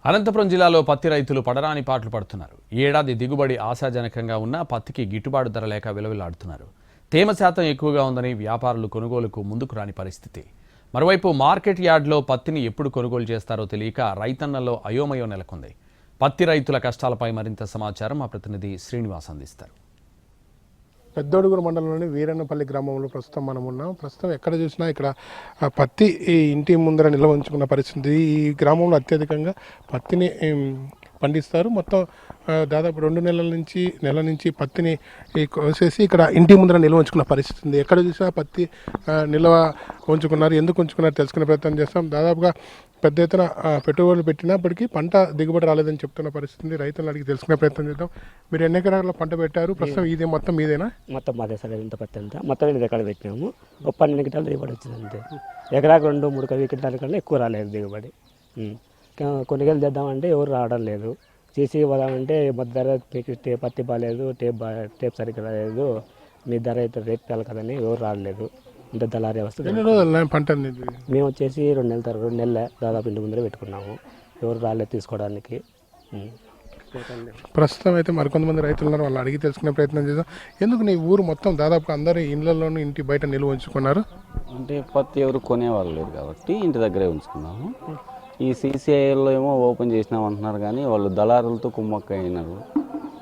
అనంతపురం జిల్లాలో పత్తి రైతులు పడరాని పాటలు పడుతున్నారు. ఈ ఏడాది దిగుబడి ఆశాజనకంగా ఉన్న పత్తికి గిట్టుబాటు ధర లేక విలవిల్లాడుతున్నారు. తేమ శాతం ఎక్కువగా ఉందని వ్యాపారులు కొనుగోలుకు ముందుకు రాని పరిస్థితి. మరోవైపు మార్కెట్ యార్డ్లో పత్తిని ఎప్పుడు కొనుగోలు చేస్తారో తెలియక రైతన్నల్లో అయోమయం నెలకొంది. పత్తి రైతుల కష్టాలపై మరింత సమాచారం మా ప్రతినిధి శ్రీనివాస్ అందిస్తారు. పెద్దోడుగురు మండలంలోని వీరన్నపల్లి గ్రామంలో ప్రస్తుతం మనం ఉన్నాం. ప్రస్తుతం ఎక్కడ చూసినా ఇక్కడ పత్తి ఇంటి ముందర నిల్వ ఉంచుకున్న పరిస్థితి. ఈ గ్రామంలో అత్యధికంగా పత్తిని పండిస్తారు. మొత్తం దాదాపు 2 నెల నుంచి పత్తిని కోసేసి ఇక్కడ ఇంటి ముందర నిల్వ ఉంచుకున్న పరిస్థితి ఉంది. ఎక్కడ చూసినా పత్తి నిల్వ ఉంచుకున్నారు. ఎందుకు ఉంచుకున్నారు తెలుసుకునే ప్రయత్నం చేస్తాం. దాదాపుగా పెద్ద ఎత్తున పెట్టుబడులు పెట్టినప్పటికీ పంట దిగుబడి రాలేదని చెప్తున్న పరిస్థితి. రైతులను అడిగి తెలుసుకునే ప్రయత్నం చేద్దాం. మీరు ఎన్ని ఎకరాల పంట పెట్టారు? ప్రస్తుతం ఇదే మొత్తం మీదేనా? మొత్తం మాదే సార్. ఇంత పత్తి అంతా మొత్తం 8 ఎకరాలు పెట్టినాము. 12 క్వింటాలు దిగుబడి వచ్చింది అంతే. ఎకరాకు 2-3 క్వింటాల కన్నా ఎక్కువ రాలేదు దిగుబడి. కొనుగోలు చేద్దామంటే ఎవరు రావడం లేదు. చేసి పోదామంటే ధర పత్తి బాగాలేదు, టేప్ సరిగ్గా రాలేదు, మీ ధర అయితే రేట్ పెరగదని ఎవరు రాలేదు. ఇంత దళారీ వస్తుంది. పంట మేము వచ్చేసి 2 నెలల దాదాపు ఇంటి ముందర పెట్టుకున్నాము. ఎవరు రాలేదు తీసుకోవడానికి. ప్రస్తుతం అయితే మరికొంతమంది రైతులు ఉన్నారు, వాళ్ళు అడిగి తెలుసుకునే ప్రయత్నం చేద్దాం. ఎందుకు నీ ఊరు మొత్తం దాదాపు అందరూ ఇళ్లలోనూ ఇంటి బయట నిల్వ ఉంచుకున్నారు? అంటే పత్తి ఎవరు కొనేవాళ్ళు లేదు కాబట్టి ఇంటి దగ్గరే ఉంచుకున్నాము. ఈ CCIలో ఏమో ఓపెన్ చేసినాం అంటున్నారు, కానీ వాళ్ళు దళారులతో కుమ్మక్క అయినారు.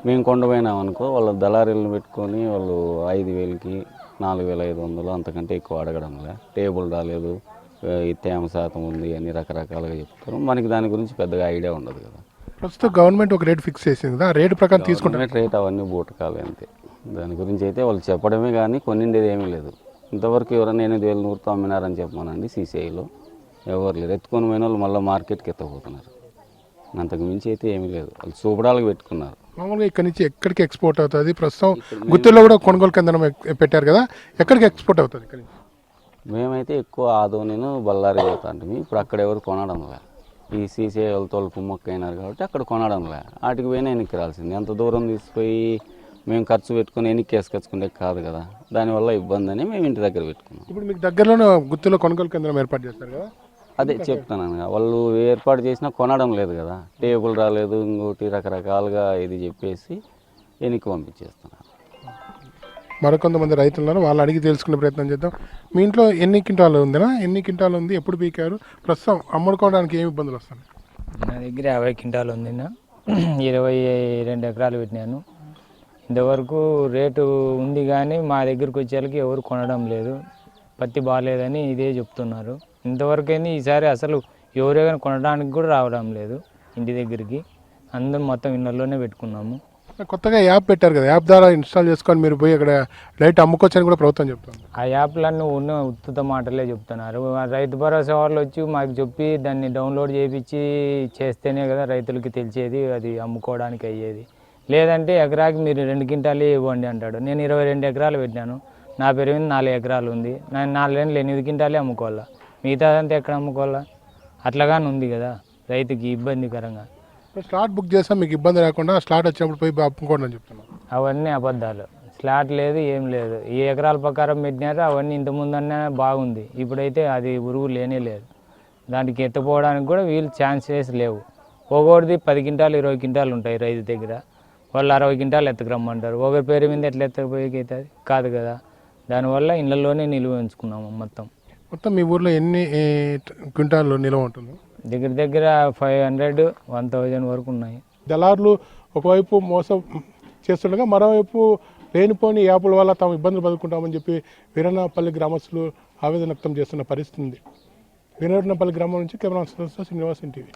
మేము కొండపోయినాం అనుకో, వాళ్ళు దళారీలను పెట్టుకొని వాళ్ళు 5,000కి 4,500 అంతకంటే ఎక్కువ అడగడంలే. టేబుల్ రాలేదు, ఈ తేమ శాతం ఉంది అని రకరకాలుగా చెప్తారు. మనకి దాని గురించి పెద్దగా ఐడియా ఉండదు కదా. ప్రస్తుతం గవర్నమెంట్ ఒక రేట్ ఫిక్స్ చేసింది కదా, రేటు ప్రకారం తీసుకుంటే రేట్ అవన్నీ బూటకాలే అంతే. దాని గురించి అయితే వాళ్ళు చెప్పడమే కానీ కొనిండేది ఏమీ లేదు. ఇంతవరకు ఎవరైనా 8,100తో అమ్మినారని చెప్పమానండి CCIలో ఎవరు లేరు. ఎత్తుకొని పోయిన వాళ్ళు మళ్ళీ మార్కెట్కి ఎత్తపోతున్నారు. అంతకు మించి అయితే ఏమీ లేదు. వాళ్ళు చూపడాలకు పెట్టుకున్నారు. మామూలుగా ఇక్కడ నుంచి ఎక్కడికి ఎక్స్పోర్ట్ అవుతుంది? ప్రస్తుతం గుత్తిలో కూడా కొనుగోలు కేంద్రం పెట్టారు కదా, ఎక్కడికి ఎక్స్పోర్ట్ అవుతుంది? ఇక్కడ మేమైతే ఎక్కువ ఆదోనిను బళ్ళారి పోతాంటిమి. ఇప్పుడు అక్కడ ఎవరు కొనడంలే. ఈ CCI వాళ్ళతో కుమ్మక్క అయినారు కాబట్టి అక్కడ కొనడంలే. వాటికి పోయినా ఎన్నికి రాల్సింది. ఎంత దూరం తీసిపోయి మేము ఖర్చు పెట్టుకుని ఎన్నికి వేసుకొచ్చుకుంటే కాదు కదా. దానివల్ల ఇబ్బంది అని మేము ఇంటి దగ్గర పెట్టుకున్నాం. ఇప్పుడు మీకు దగ్గరలోనే గుత్తిలో కొనుగోలు కేంద్రం ఏర్పాటు చేస్తారు కదా, అదే చెప్తున్నాను. వాళ్ళు ఏర్పాటు చేసినా కొనడం లేదు కదా. టేబుల్ రాలేదు, ఇంకోటి రకరకాలుగా ఇది చెప్పేసి ఎన్నికి పంపించేస్తున్నారు. మరికొంతమంది రైతులు ఉన్నారు, వాళ్ళు అడిగి తెలుసుకునే ప్రయత్నం చేద్దాం. మీ ఇంట్లో ఎన్ని క్వింటాలు ఉందినా? ఎన్ని క్వింటాలు ఉంది? ఎప్పుడు పీకారు? ప్రస్తుతం అమ్ముకోవడానికి ఏమి ఇబ్బందులు వస్తాయి? నా దగ్గర 50 క్వింటాలు ఉంది. 22 ఎకరాలు పెట్టినాను. ఇంతవరకు రేటు ఉంది కానీ మా దగ్గరకు వచ్చేళ్ళకి ఎవరు కొనడం లేదు. పత్తి బాగాలేదని ఇదే చెప్తున్నారు. ఇంతవరకు అయింది. ఈసారి అసలు ఎవరైనా కొనడానికి కూడా రావడం లేదు ఇంటి దగ్గరికి. అందరం మొత్తం ఇళ్ళల్లోనే పెట్టుకున్నాము. కొత్తగా యాప్ పెట్టారు కదా, యాప్ ద్వారా ఇన్స్టాల్ చేసుకొని మీరు పోయి అక్కడ డైరెక్ట్ అమ్ముకోవచ్చని కూడా ప్రభుత్వం చెప్తుంది. ఆ యాప్లన్నీ ఉన్న ఉత్తుత మాటలే చెప్తున్నారు. రైతు భరోసా వాళ్ళు వచ్చి మాకు చెప్పి దాన్ని డౌన్లోడ్ చేయించి చేస్తేనే కదా రైతులకి తెలిసేది, అది అమ్ముకోవడానికి అయ్యేది. లేదంటే ఎకరాకి మీరు 2 క్వింటాలే ఇవ్వండి అంటాడు. నేను 22 ఎకరాలు పెట్టినాను. నా పేరు మీద 4 ఎకరాలు ఉంది. నేను 4 ఏళ్ళు 8 క్వింటాలే అమ్ముకోవాలా. మిగతాదంతా ఎక్కడ అమ్ముకోవాలా? అట్లాగానే ఉంది కదా రైతుకి ఇబ్బందికరంగా. స్లాట్ బుక్ చేస్తాం, మీకు ఇబ్బంది రాకుండా స్లాట్ వచ్చినప్పుడు పోయి అమ్ముకోండి అని చెప్తున్నాను. అవన్నీ అబద్ధాలు. స్లాట్ లేదు, ఏం లేదు. ఈ ఎకరాల ప్రకారం పెట్టినారు. అవన్నీ ఇంతకుముందన్నా బాగుంది. ఇప్పుడైతే అది ఉరువు లేనే లేదు. దానికి ఎత్తుపోవడానికి కూడా వీళ్ళు ఛాన్సెస్ లేవు. ఒక్కొక్కటిది 10 క్వింటాలు 20 క్వింటాలు ఉంటాయి రైతు దగ్గర. వాళ్ళు 60 క్వింటాలు ఎత్తకరమ్మంటారు. ఒకరి పేరు మీద ఎట్లా ఎత్తకపోయేకి అవుతుంది? కాదు కదా. దానివల్ల ఇళ్ళల్లోనే నిల్వ ఉంచుకున్నాము. మొత్తం మీ ఊర్లో ఎన్ని క్వింటాలు నిల్వ ఉంటుంది? దగ్గర 500-1000 వరకు ఉన్నాయి. దళారులు ఒకవైపు మోసం చేస్తుండగా మరోవైపు లేనిపోని యాప్ల వల్ల తాము ఇబ్బందులు పడుకుంటామని చెప్పి వీరన్నపల్లి గ్రామస్తులు ఆవేదన వ్యక్తం చేస్తున్న పరిస్థితి ఉంది. వీరన్నపల్లి గ్రామం నుంచి కెమెరా శ్రీనివాస్, NTV.